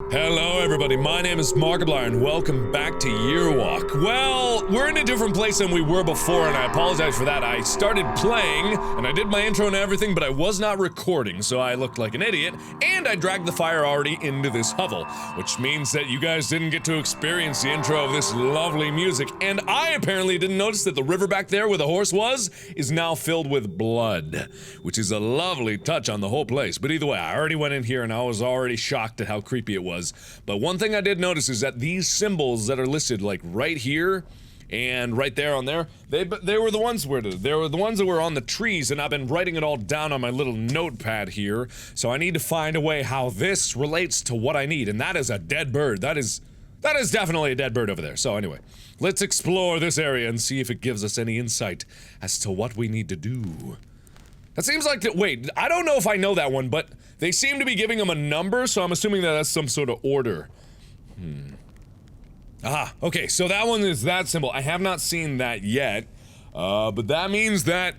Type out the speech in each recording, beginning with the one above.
Hello everybody, my name is Markiplier and welcome back to Yearwalk. Well, we're in a different place than we were before and I apologize for that. I started playing and I did my intro and everything, but I was not recording, so I looked like an idiot, and I dragged the fire already into this hovel, which means that you guys didn't get to experience the intro of this lovely music, and I apparently didn't notice that the river back there where the horse was is now filled with blood, which is a lovely touch on the whole place. But either way, I already went in here and I was already shocked at how creepy it was. But one thing I did notice is that these symbols that are listed, like right here and right there on there, they were the ones that were on the trees, and I've been writing it all down on my little notepad here. So I need to find a way how this relates to what I need, and that is a dead bird. That is definitely a dead bird over there. So anyway, let's explore this area and see if it gives us any insight as to what we need to do. That seems like wait, I don't know if I know that one, but they seem to be giving them a number, so I'm assuming that that's some sort of order. Okay, so that one is that symbol. I have not seen that yet, but that means that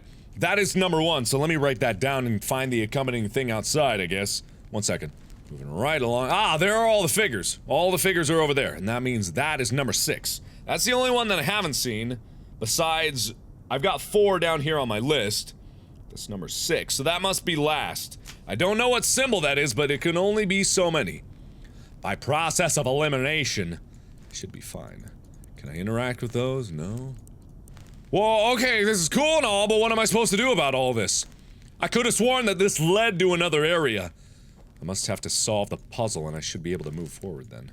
is number one, so let me write that down and find the accompanying thing outside, I guess. 1 second. Moving right along. There are all the figures. All the figures are over there, and that means that is number 6. That's the only one that I haven't seen, besides, I've got 4 down here on my list. That's number 6, so that must be last. I don't know what symbol that is, but it can only be so many. By process of elimination, I should be fine. Can I interact with those? No? Well, okay, this is cool and all, but what am I supposed to do about all this? I could have sworn that this led to another area. I must have to solve the puzzle, and I should be able to move forward then.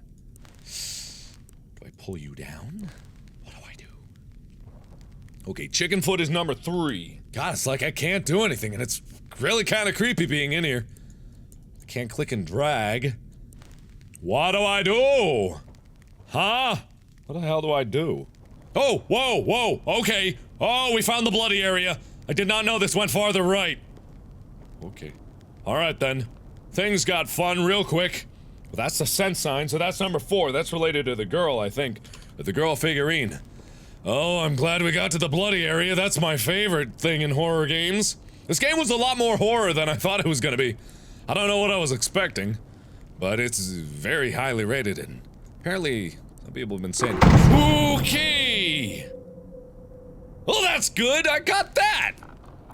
Do I pull you down? What do I do? Okay, chicken foot is number 3. God, it's like I can't do anything, and it's really kind of creepy being in here. I can't click and drag. What do I do? Huh? What the hell do I do? Oh, whoa, okay. Oh, we found the bloody area. I did not know this went farther right. Okay. Alright then. Things got fun real quick. Well, that's the sense sign, so that's number 4. That's related to the girl, I think. The girl figurine. Oh, I'm glad we got to the bloody area. That's my favorite thing in horror games. This game was a lot more horror than I thought it was gonna be. I don't know what I was expecting, but it's very highly rated, and apparently some people have been saying, okay! Well, that's good, I got that!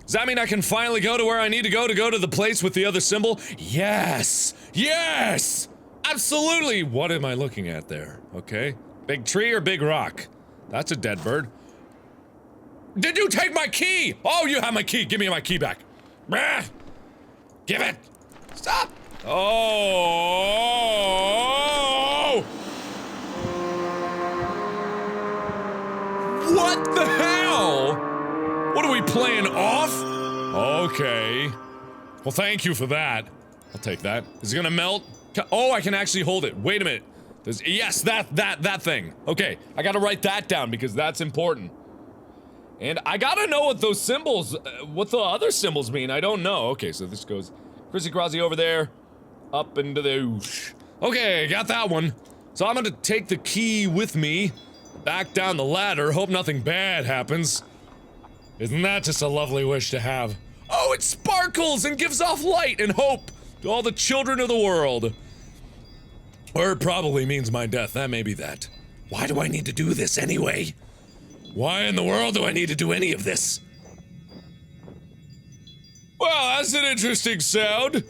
Does that mean I can finally go to where I need to go to the place with the other symbol? Yes! Yes! Absolutely! What am I looking at there? Okay. Big tree or big rock? That's a dead bird. Did you take my key? Oh, you have my key. Give me my key back. Give it. Stop. Oh. What the hell? What are we playing off? Okay. Well, thank you for that. I'll take that. Is it gonna melt? Oh, I can actually hold it. Wait a minute. Yes, that thing. Okay, I gotta write that down because that's important. And I gotta know what those symbols, what the other symbols mean. I don't know. Okay, so this goes crissy-crossy over there, up into the oosh. Okay, got that one. So I'm gonna take the key with me, back down the ladder, hope nothing bad happens. Isn't that just a lovely wish to have? Oh, it sparkles and gives off light and hope to all the children of the world. Or it probably means my death, that may be that. Why do I need to do this anyway? Why in the world do I need to do any of this? Well, that's an interesting sound.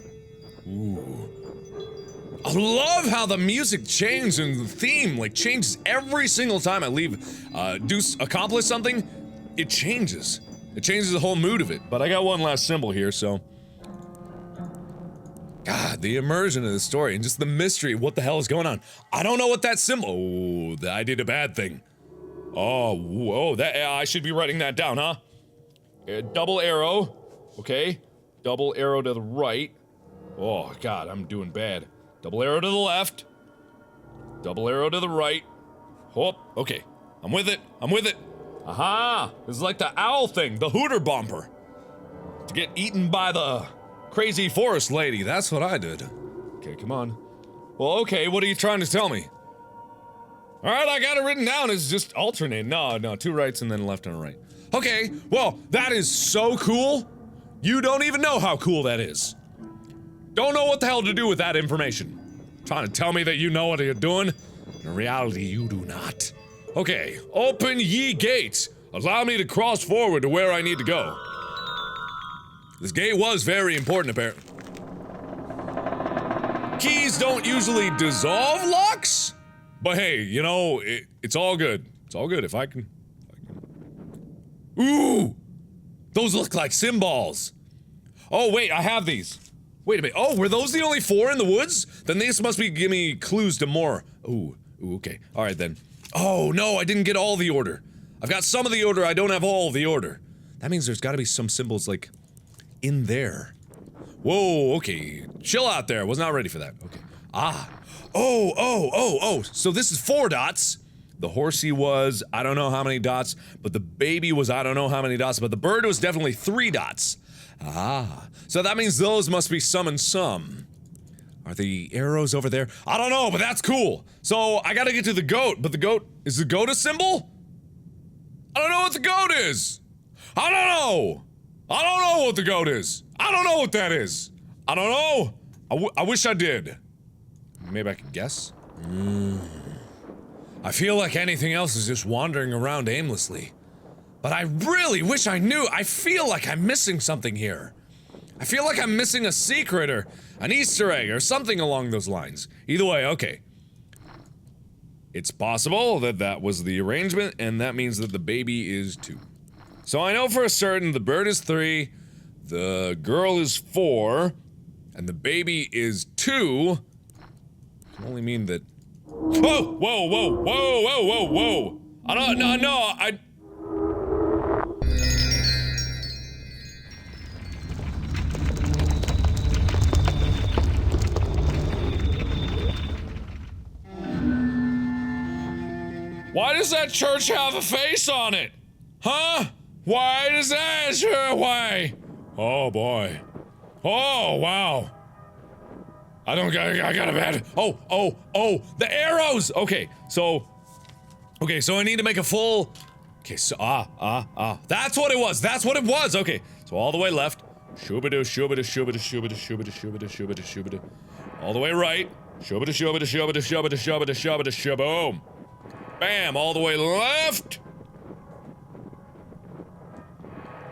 Ooh. I love how the music changes and the theme, like, changes every single time I leave, accomplish something, it changes. It changes the whole mood of it. But I got one last symbol here, so. God, the immersion of the story and just the mystery of what the hell is going on. I don't know what that symbol. Oh, I did a bad thing. Oh, whoa, I should be writing that down, huh? Double arrow. Okay. Double arrow to the right. Oh, God, I'm doing bad. Double arrow to the left. Double arrow to the right. Oh, okay. I'm with it. I'm with it. Aha! This is like the owl thing, the hooter bumper. To get eaten by the crazy forest lady, that's what I did. Okay, come on. Well, okay, what are you trying to tell me? Alright, I got it written down as just alternate. No, 2 rights and then a left and a right. Okay, well, that is so cool. You don't even know how cool that is. Don't know what the hell to do with that information. Trying to tell me that you know what you're doing? In reality, you do not. Okay, open ye gate. Allow me to cross forward to where I need to go. This gate was very important, apparently. Keys don't usually dissolve locks? But hey, you know, it's all good. It's all good if I can... Ooh! Those look like symbols. Oh, wait, I have these. Wait a minute. Oh, were those the only 4 in the woods? Then these must be give me clues to more. Ooh, okay. Alright then. Oh, no, I didn't get all the order. I've got some of the order, I don't have all the order. That means there's gotta be some symbols, like, in there. Whoa, okay. Chill out there. Was not ready for that. Okay. Ah. Oh. So this is 4 dots. The horsey was, I don't know how many dots, but the baby was I don't know how many dots, but the bird was definitely 3 dots. Ah. So that means those must be some and some. Are the arrows over there? I don't know, but that's cool. So I gotta get to the goat, but the goat, is the goat a symbol? I don't know what the goat is. I don't know. I don't know what the goat is. I don't know what that is. I don't know. I wish I did. Maybe I could guess? I feel like anything else is just wandering around aimlessly. But I really wish I knew. I feel like I'm missing something here. I feel like I'm missing a secret or an Easter egg or something along those lines. Either way, okay. It's possible that that was the arrangement, and that means that the baby is 2. So I know for a certain the bird is 3, the girl is 4, and the baby is 2. Can only mean that. Whoa! Whoa! I don't. No, I. Why does that church have a face on it? Huh? Why does that? Sure, why? Oh boy. Oh, wow. I got a bad. Oh, the arrows! Okay, so I need to make a full. Okay, so, that's what it was, okay. So all the way left. Shubada, shubada, shubada, shubada, shubada, shubada, shubada, shubada. All the way right. Shubada, shubada, shubada, shubada, shubada, shubada, shaboom. Bam, all the way left.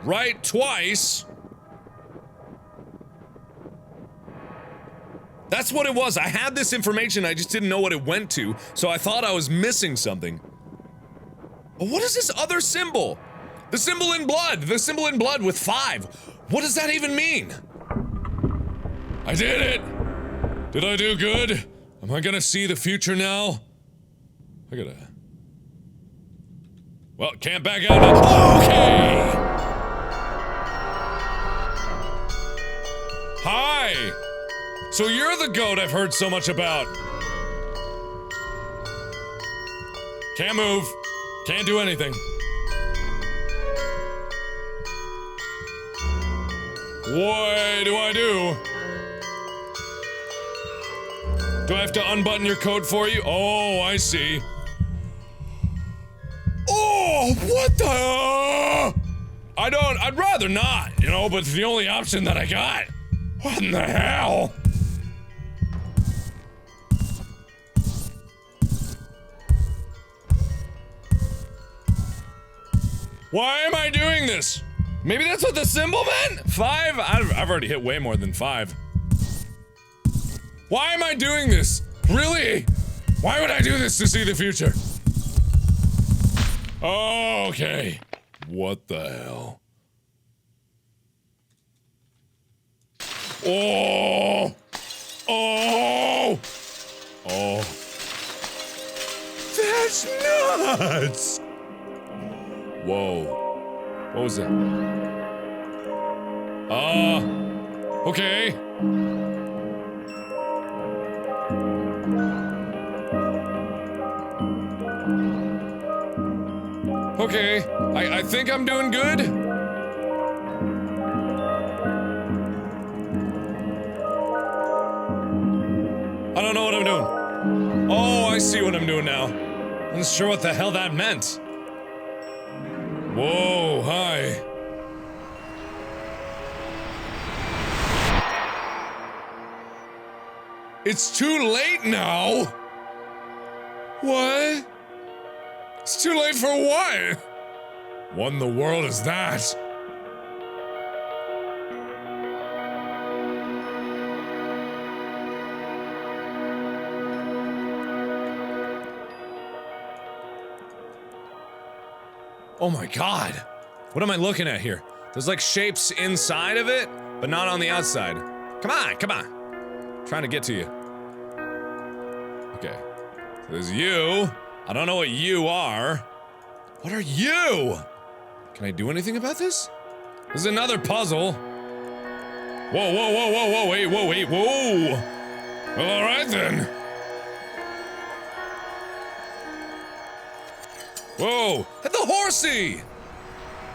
Right twice. That's what it was. I had this information, I just didn't know what it went to, so I thought I was missing something. But what is this other symbol? The symbol in blood! The symbol in blood with 5. What does that even mean? I did it! Did I do good? Am I gonna see the future now? I gotta... Well, can't back out now. Okay! Hi! So you're the goat I've heard so much about. Can't move. Can't do anything. What do I do? Do I have to unbutton your coat for you? Oh, I see. Oh, what the? I'd rather not, you know, but it's the only option that I got. What in the hell? Why am I doing this? Maybe that's what the symbol meant? 5? I've already hit way more than 5. Why am I doing this? Really? Why would I do this to see the future? Okay. What the hell? Oh! Oh! Oh. That's nuts! Whoa. What was that? Okay. Okay. I think I'm doing good. I don't know what I'm doing. Oh, I see what I'm doing now. I'm not sure what the hell that meant. Whoa, hi. It's too late now! What? It's too late for what? What in the world is that? Oh my god! What am I looking at here? There's like shapes inside of it, but not on the outside. Come on, come on! I'm trying to get to you. Okay. So there's you. I don't know what you are. What are you? Can I do anything about this? This is another puzzle. Whoa, whoa, whoa, whoa, whoa, wait, whoa, wait, whoa! Well, alright then. Whoa! The horsey!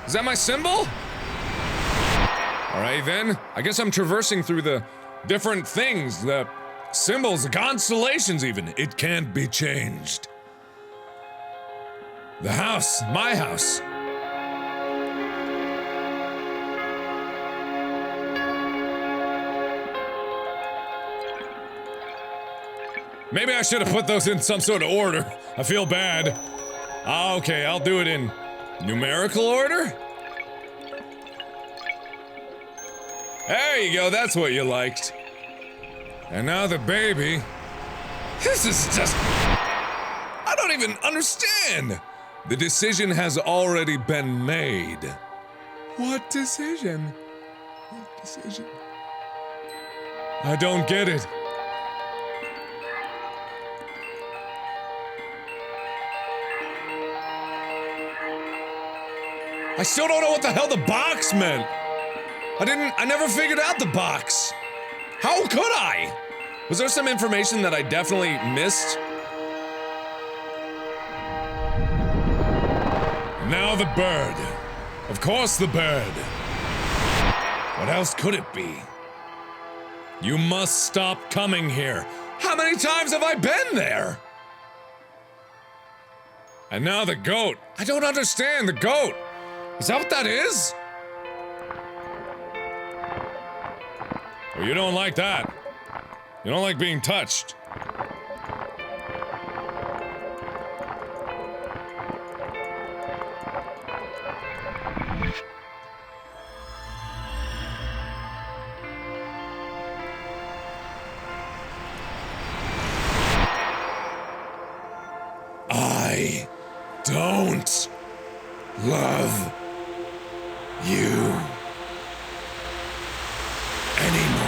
Is that my symbol? Alright then. I guess I'm traversing through the different things, the symbols, the constellations even. It can't be changed. The house. My house. Maybe I should have put those in some sort of order. I feel bad. Okay, I'll do it in numerical order? There you go, that's what you liked. And now the baby. This is just... I don't even understand! The decision has already been made. What decision? What decision? I don't get it. I still don't know what the hell the box meant. I never figured out the box. How could I? Was there some information that I definitely missed? Now the bird. Of course the bird. What else could it be? You must stop coming here. How many times have I been there? And now the goat. I don't understand the goat. Is that what that is? Oh, you don't like that. You don't like being touched. I don't love you anymore.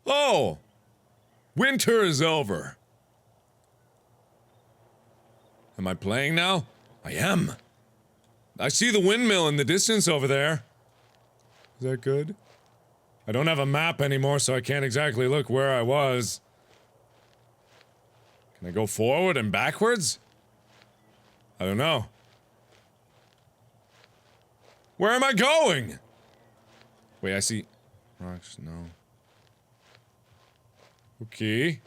Oh, winter is over. Am I playing now? I am. I see the windmill in the distance over there. Is that good? I don't have a map anymore, so I can't exactly look where I was. Can I go forward and backwards? I don't know. Where am I going? Wait, I see... rocks, no. Okay.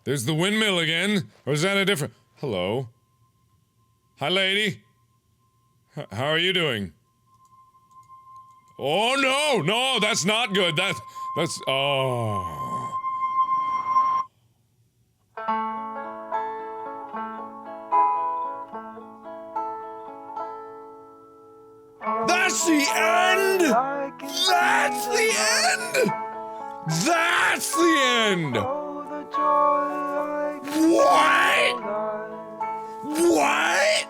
There's the windmill again. Or is that a different... Hello? Hi, lady. How are you doing? Oh, no! No, that's not good. That's... Oh... That's the end! That's the end! That's the end! What? What?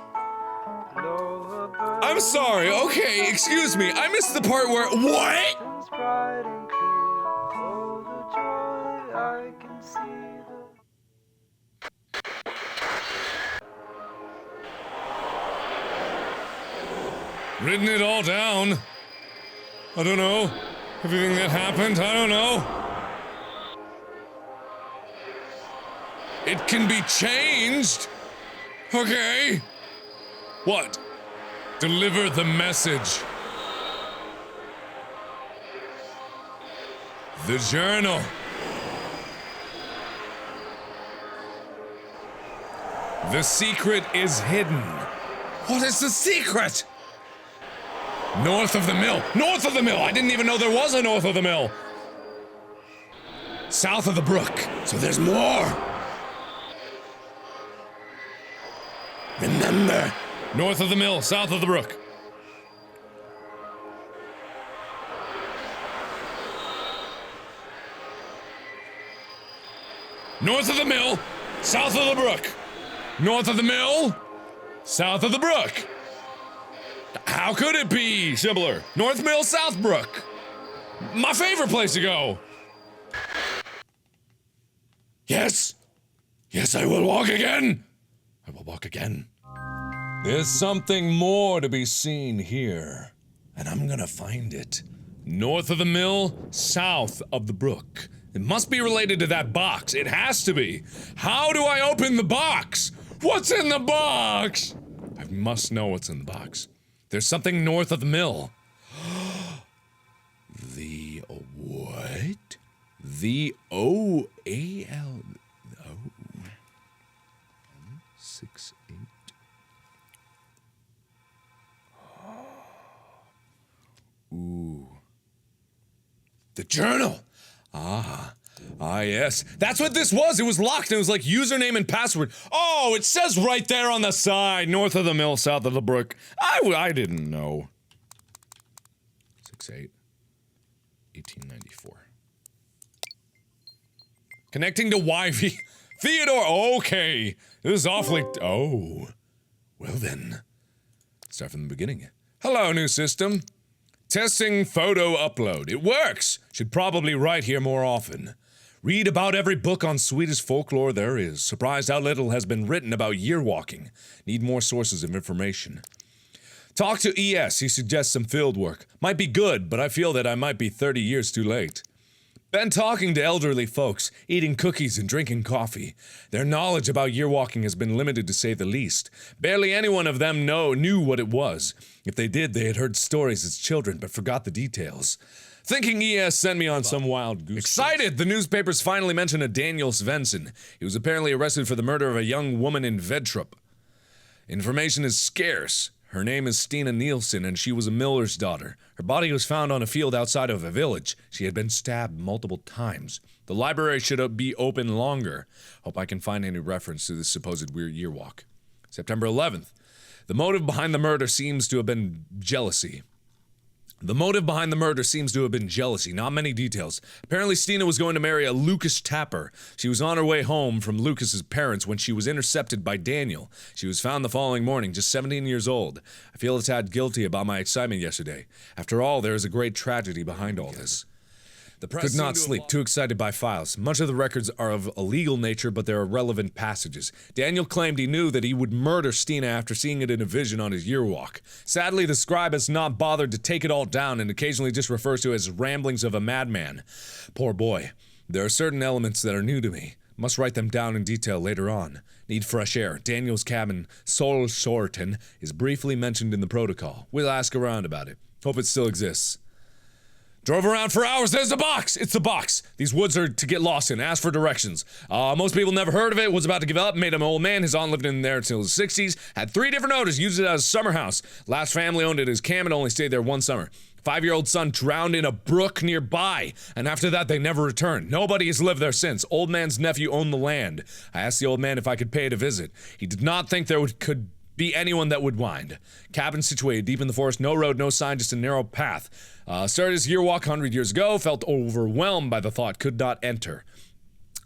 I'm sorry, okay, excuse me. I missed the part where... What? Written it all down. I don't know. Everything that happened, I don't know. It can be changed. Okay. What? Deliver the message. The journal. The secret is hidden. What is the secret? North of the mill. North of the mill! I didn't even know there was a north of the mill. South of the brook. So there's more. Remember. North of the mill, south of the brook. North of the mill, south of the brook. North of the mill, south of the brook. How could it be simpler? North mill, south brook. My favorite place to go. Yes. Yes, I will walk again. I will walk again. There's something more to be seen here, and I'm gonna find it. North of the mill, south of the brook. It must be related to that box. It has to be. How do I open the box? What's in the box? I must know what's in the box. There's something north of the mill. The what? The O-A-L... Oh. 6, 8... Ooh. The journal! Ah, yes. That's what this was! It was locked, it was like username and password. Oh, it says right there on the side! North of the mill, south of the brook. I didn't know. 6-8. 1894. Connecting to Wi-Fi. Theodore! Okay! This is awfully... Oh. Well then. Start from the beginning. Hello, new system. Testing photo upload. It works! Should probably write here more often. Read about every book on Swedish folklore there is. Surprised how little has been written about year walking. Need more sources of information. Talk to ES, he suggests some field work. Might be good, but I feel that I might be 30 years too late. Been talking to elderly folks, eating cookies and drinking coffee. Their knowledge about year walking has been limited to say the least. Barely anyone of them knew what it was. If they did, they had heard stories as children, but forgot the details. Thinking ES sent me on some wild goose. Excited! The newspapers finally mentioned a Daniel Svensson. He was apparently arrested for the murder of a young woman in Vedtrup. Information is scarce. Her name is Stina Nielsen, and she was a miller's daughter. Her body was found on a field outside of a village. She had been stabbed multiple times. The library should be open longer. Hope I can find any reference to this supposed weird year walk. September 11th. The motive behind the murder seems to have been jealousy. Not many details. Apparently Stina was going to marry a Lucas Tapper. She was on her way home from Lucas's parents when she was intercepted by Daniel. She was found the following morning, just 17 years old. I feel a tad guilty about my excitement yesterday. After all, there is a great tragedy behind all this. Could not sleep, too excited by files. Much of the records are of a legal nature, but there are relevant passages. Daniel claimed he knew that he would murder Stina after seeing it in a vision on his year walk. Sadly, the scribe has not bothered to take it all down and occasionally just refers to it as ramblings of a madman. Poor boy. There are certain elements that are new to me. Must write them down in detail later on. Need fresh air. Daniel's cabin, Solsorten, is briefly mentioned in the protocol. We'll ask around about it. Hope it still exists. Drove around for hours. There's the box. It's the box. These woods are to get lost in. Ask for directions. Most people never heard of it. Was about to give up. Made him an old man. His aunt lived in there until his 60s. Had 3 different owners. Used it as a summer house. Last family owned it as camp and only stayed there 1 summer. 5-year-old son drowned in a brook nearby. And after that, they never returned. Nobody has lived there since. Old man's nephew owned the land. I asked the old man if I could pay to visit. He did not think there could be anyone that would mind. Cabin situated deep in the forest. No road, no sign, just a narrow path. Started his year walk 100 years ago, felt overwhelmed by the thought, could not enter.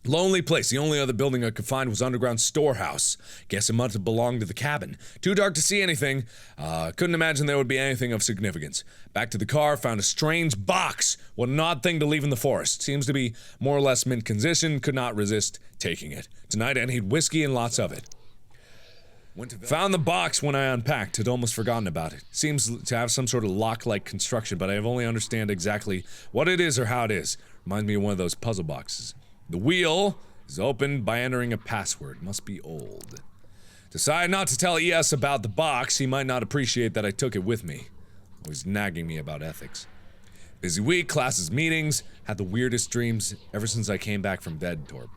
Lonely place, the only other building I could find was underground storehouse. Guess it must have belonged to the cabin. Too dark to see anything, couldn't imagine there would be anything of significance. Back to the car, found a strange box. What an odd thing to leave in the forest. Seems to be more or less mint condition, could not resist taking it. Tonight I need whiskey and lots of it. Found the box when I unpacked, had almost forgotten about it. Seems to have some sort of lock-like construction, but I have only understand exactly what it is or how it is. Reminds me of one of those puzzle boxes. The wheel is opened by entering a password. Must be old. Decided not to tell ES about the box. He might not appreciate that I took it with me. Always nagging me about ethics. Busy week, classes, meetings. Had the weirdest dreams ever since I came back from Vedtorp.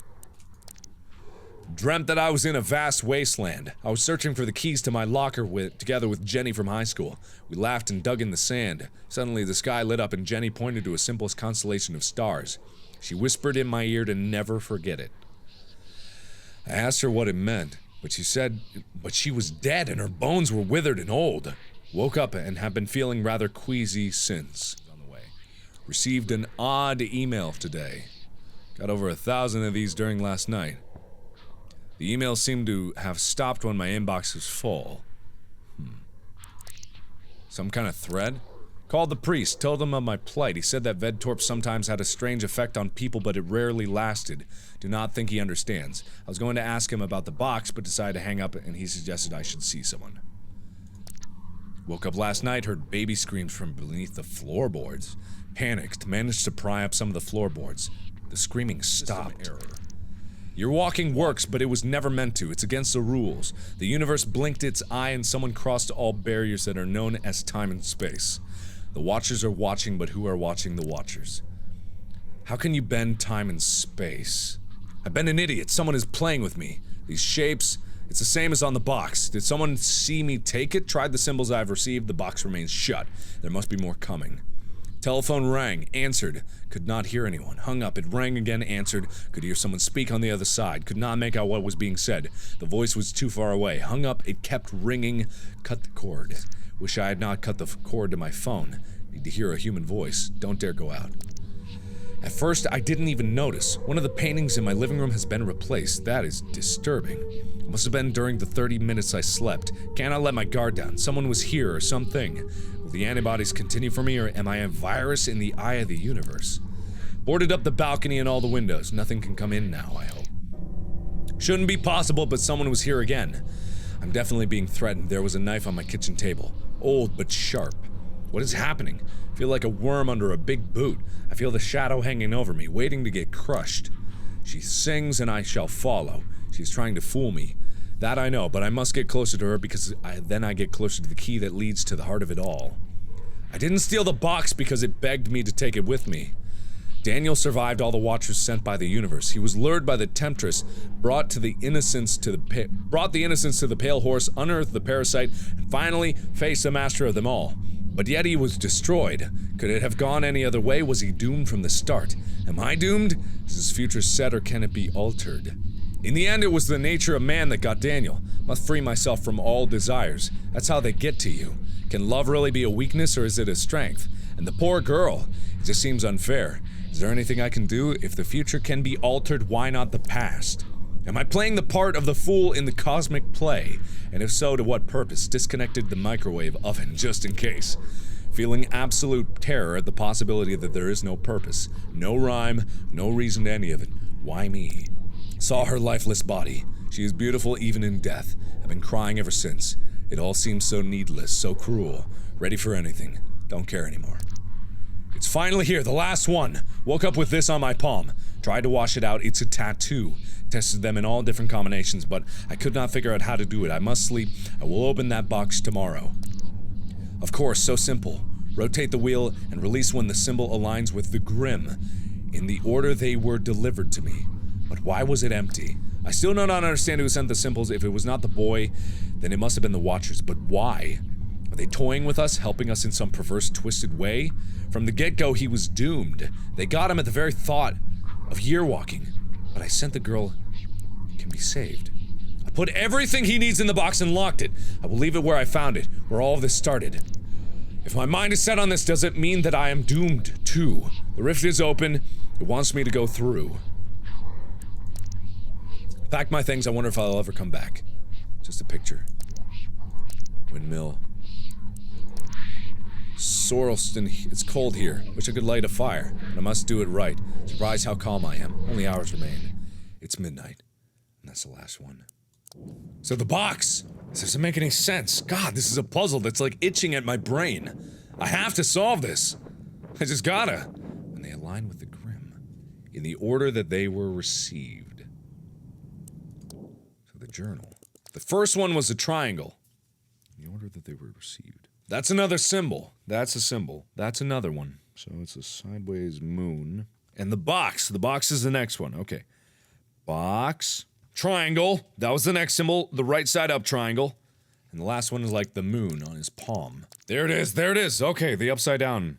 Dreamt that I was in a vast wasteland. I was searching for the keys to my locker together with Jenny from high school. We laughed and dug in the sand. Suddenly the sky lit up and Jenny pointed to a simplest constellation of stars. She whispered in my ear to never forget it. I asked her what it meant, but she said she was dead and her bones were withered and old. Woke up and have been feeling rather queasy since. On the way. Received an odd email today. Got over 1,000 of these during last night. The email seemed to have stopped when my inbox was full. Some kind of thread? Called the priest, told him of my plight. He said that Vedtorp sometimes had a strange effect on people, but it rarely lasted. Do not think he understands. I was going to ask him about the box, but decided to hang up, and he suggested I should see someone. Woke up last night, heard baby screams from beneath the floorboards. Panicked, managed to pry up some of the floorboards. The screaming stopped. Your walking works, but it was never meant to. It's against the rules. The universe blinked its eye and someone crossed all barriers that are known as time and space. The Watchers are watching, but who are watching the Watchers? How can you bend time and space? I've been an idiot. Someone is playing with me. These shapes, it's the same as on the box. Did someone see me take it? Tried the symbols I've received. The box remains shut. There must be more coming. Telephone rang, answered, could not hear anyone. Hung up, it rang again, answered, could hear someone speak on the other side, could not make out what was being said. The voice was too far away. Hung up, it kept ringing, cut the cord. Wish I had not cut the cord to my phone. Need to hear a human voice. Don't dare go out. At first, I didn't even notice. One of the paintings in my living room has been replaced. That is disturbing. It must have been during the 30 minutes I slept. Cannot let my guard down. Someone was here or something. Will the antibodies continue for me, or am I a virus in the eye of the universe? Boarded up the balcony and all the windows. Nothing can come in now, I hope. Shouldn't be possible, but someone was here again. I'm definitely being threatened. There was a knife on my kitchen table. Old, but sharp. What is happening? I feel like a worm under a big boot. I feel the shadow hanging over me, waiting to get crushed. She sings and I shall follow. She's trying to fool me. That I know, but I must get closer to her because then I get closer to the key that leads to the heart of it all. I didn't steal the box because it begged me to take it with me. Daniel survived all the Watchers sent by the universe. He was lured by the Temptress, brought the innocence to the pale horse, unearthed the parasite, and finally faced the master of them all. But yet he was destroyed. Could it have gone any other way? Was he doomed from the start? Am I doomed? Is his future set or can it be altered? In the end, it was the nature of man that got Daniel. Must free myself from all desires. That's how they get to you. Can love really be a weakness or is it a strength? And the poor girl. It just seems unfair. Is there anything I can do? If the future can be altered, why not the past? Am I playing the part of the fool in the cosmic play? And if so, to what purpose? Disconnected the microwave oven just in case. Feeling absolute terror at the possibility that there is no purpose. No rhyme, no reason to any of it. Why me? Saw her lifeless body. She is beautiful even in death. I've been crying ever since. It all seems so needless, so cruel. Ready for anything. Don't care anymore. It's finally here, the last one. Woke up with this on my palm. Tried to wash it out. It's a tattoo. Tested them in all different combinations, but I could not figure out how to do it. I must sleep. I will open that box tomorrow. Of course, so simple. Rotate the wheel and release when the symbol aligns with the Grim, in the order they were delivered to me. But why was it empty? I still do not understand who sent the symbols. If it was not the boy, then it must have been the Watchers. But why? Are they toying with us, helping us in some perverse, twisted way? From the get-go, he was doomed. They got him at the very thought of year walking. But I sent the girl can be saved. I put everything he needs in the box and locked it. I will leave it where I found it, where all of this started. If my mind is set on this, does it mean that I am doomed too? The rift is open. It wants me to go through. Packed my things. I wonder if I'll ever come back. Just a picture. Windmill. Sorrelston, it's cold here. Wish I could light a fire, but I must do it right. Surprised how calm I am. Only hours remain. It's midnight. And that's the last one. So the box! This doesn't make any sense. God, this is a puzzle that's like itching at my brain. I have to solve this. I just gotta. And they align with the Grim. In the order that they were received. So the journal. The first one was a triangle. In the order that they were received. That's another symbol. That's a symbol. That's another one. So it's a sideways moon. And the box. The box is the next one. Okay. Box. triangle. That was the next symbol, the right side up triangle. And the last one is like the moon on his palm. There it is, there it is. Okay, the upside down.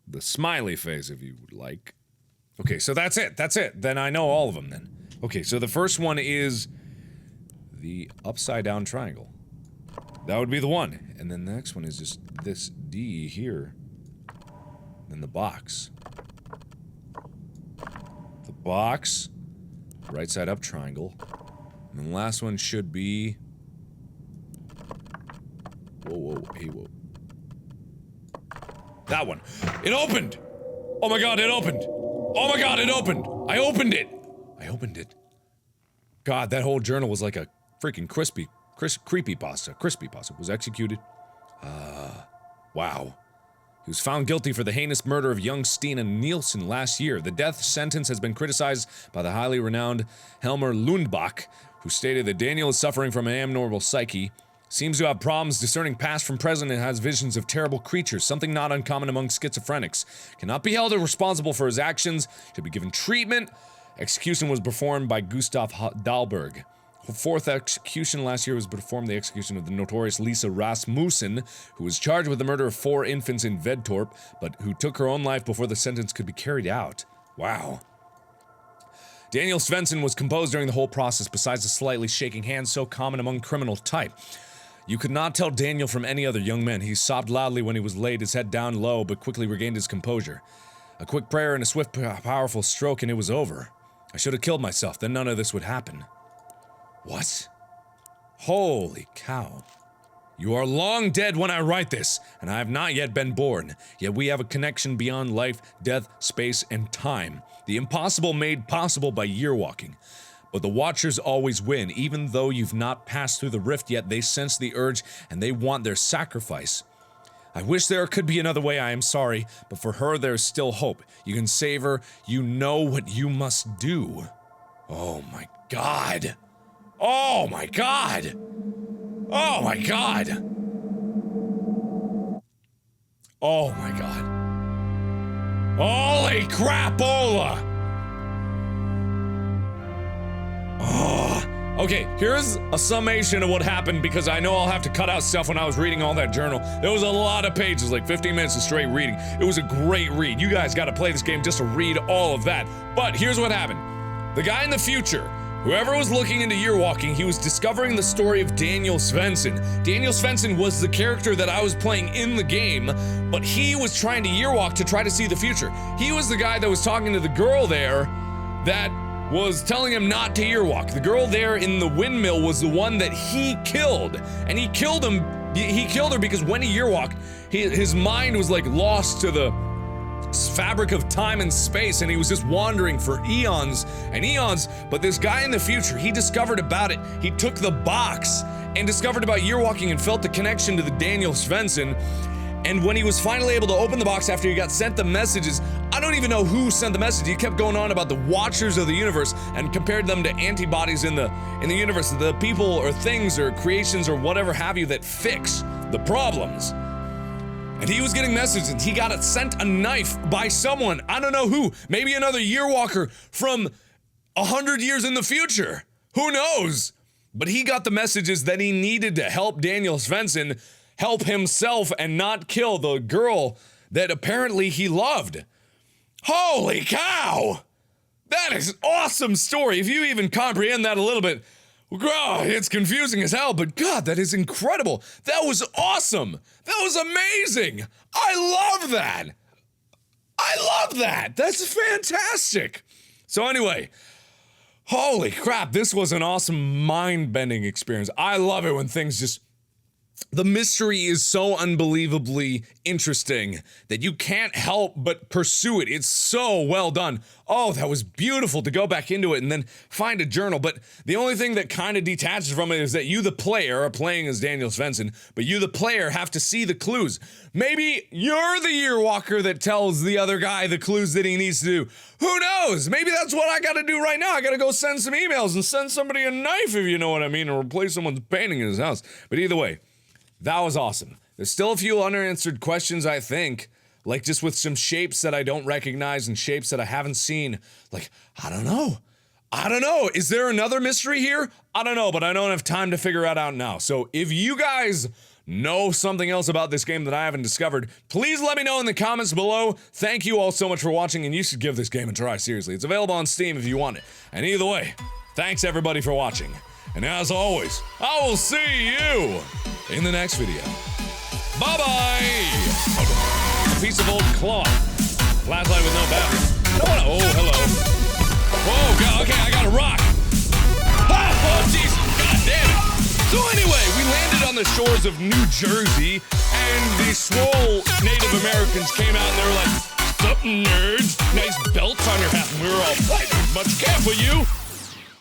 The smiley face, if you would like. Okay, so that's it, that's it. Then I know all of them then. Okay, so the first one is the upside down triangle. That would be the one. And then the next one is just this D here. Then the box. The box. Right side up triangle. And then the last one should be... Whoa, whoa, hey, whoa. That one. It opened! Oh my god, it opened! Oh my god, it opened! I opened it! I opened it. God, that whole journal was like a freaking creepypasta. Crispypasta was executed. Wow. He was found guilty for the heinous murder of young Stina Nielsen last year. The death sentence has been criticized by the highly renowned Helmer Lundbach, who stated that Daniel is suffering from an abnormal psyche, seems to have problems discerning past from present, and has visions of terrible creatures, something not uncommon among schizophrenics. Cannot be held responsible for his actions, should be given treatment. Execution was performed by Gustav Dahlberg. Fourth execution last year was performed the execution of the notorious Lisa Rasmussen, who was charged with the murder of 4 infants in Vedtorp, but who took her own life before the sentence could be carried out. Wow. Daniel Svensson was composed during the whole process, besides the slightly shaking hand so common among criminal type. You could not tell Daniel from any other young man. He sobbed loudly when he was laid, his head down low, but quickly regained his composure. A quick prayer and a swift, powerful stroke, and it was over. I should have killed myself, then none of this would happen. What? Holy cow. You are long dead when I write this, and I have not yet been born. Yet we have a connection beyond life, death, space, and time. The impossible made possible by year walking. But the Watchers always win. Even though you've not passed through the rift yet, they sense the urge, and they want their sacrifice. I wish there could be another way, I am sorry, but for her there's still hope. You can save her, you know what you must do. Oh my god. Oh my god! Oh my god! Oh my god. Holy crapola! Oh. Okay, here's a summation of what happened, because I know I'll have to cut out stuff when I was reading all that journal. There was a lot of pages, like 15 minutes of straight reading. It was a great read. You guys gotta play this game just to read all of that. But here's what happened. The guy in the future, whoever was looking into year walking, he was discovering the story of Daniel Svensson. Daniel Svensson was the character that I was playing in the game, but he was trying to year walk to try to see the future. He was the guy that was talking to the girl there that was telling him not to year walk. The girl there in the windmill was the one that he killed, and he killed her because when he year walked, his mind was like lost to the fabric of time and space, and he was just wandering for eons and eons. But this guy in the future, he discovered about it. He took the box and discovered about year walking and felt the connection to the Daniel Svensson. And when he was finally able to open the box after he got sent the messages, I don't even know who sent the message. He kept going on about the Watchers of the universe and compared them to antibodies in the universe, the people or things or creations or whatever have you that fix the problems. And he was getting messages, and he got sent a knife by someone, I don't know who, maybe another year walker from 100 years in the future. Who knows? But he got the messages that he needed to help Daniel Svensson help himself and not kill the girl that apparently he loved. Holy cow! That is an awesome story. If you even comprehend that a little bit, oh, it's confusing as hell, but God, that is incredible. That was awesome. That was amazing. I love that. I love that. That's fantastic. So anyway, holy crap, this was an awesome mind-bending experience. I love it when things just... The mystery is so unbelievably interesting that you can't help but pursue it. It's so well done. Oh, that was beautiful to go back into it and then find a journal. But the only thing that kind of detaches from it is that you, the player, are playing as Daniel Svensson, but you, the player, have to see the clues. Maybe you're the year walker that tells the other guy the clues that he needs to do. Who knows? Maybe that's what I gotta do right now. I gotta go send some emails and send somebody a knife, if you know what I mean, or replace someone's painting in his house. But either way, that was awesome. There's still a few unanswered questions, I think, like just with some shapes that I don't recognize and shapes that I haven't seen. Like, I don't know. I don't know. Is there another mystery here? I don't know, but I don't have time to figure it out now. So if you guys know something else about this game that I haven't discovered, please let me know in the comments below. Thank you all so much for watching, and you should give this game a try, seriously. It's available on Steam if you want it. And either way, thanks everybody for watching. And as always, I will see you in the next video. Bye-bye! Piece of old cloth. Flashlight with no battery. Oh, hello. Whoa, God, okay, I got a rock. Oh, jeez, God damn it. So anyway, we landed on the shores of New Jersey, and the swole Native Americans came out and they were like, "Sup, nerds? Nice belts on your hat." And we were all, "What? Much care for you."